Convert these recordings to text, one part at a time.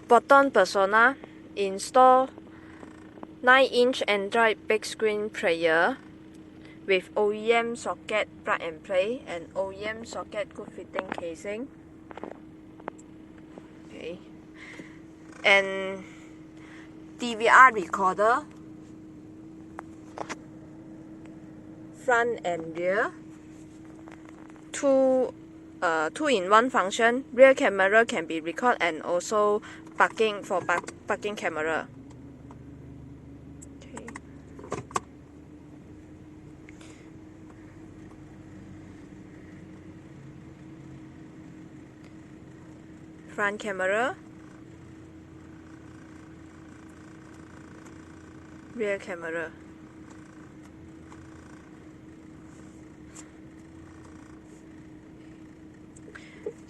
Proton Persona Install 9-inch Android big screen player with OEM socket plug and play and OEM socket good fitting casing. Okay. And DVR recorder, front and rear, two-in-one function. Rear camera can be recorded and also parking for parking camera. Okay. Front camera, rear camera.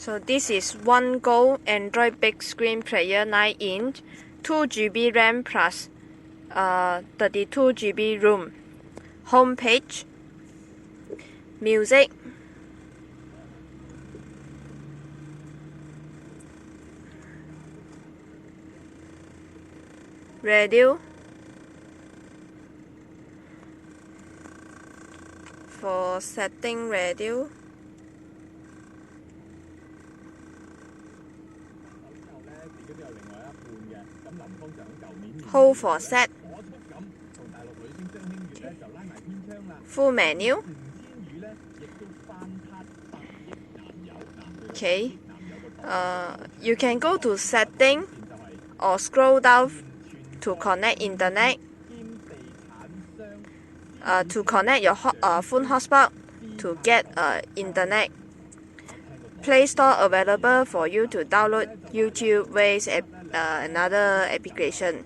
So this is one Go Android big screen player 9-inch, 2 GB RAM plus 32 GB room. Home page, music, radio, for setting radio, hold for set, full menu. Okay, you can go to setting or scroll down to connect internet, to connect your phone hotspot to get internet. Play Store available for you to download YouTube, Waze, another application.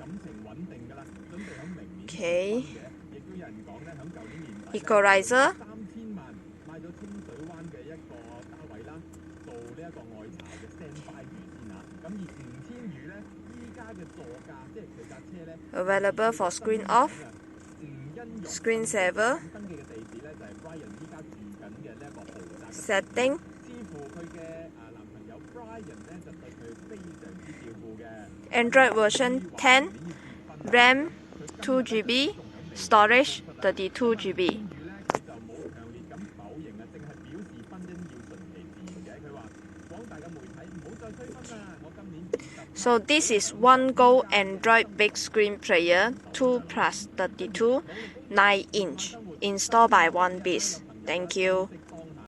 Okay. Equalizer, available for screen off, screen saver, setting, Android version 10, RAM 2 GB, storage 32 GB. So this is one Go Android big screen player 2 plus 32 9-inch installed by one piece. Thank you.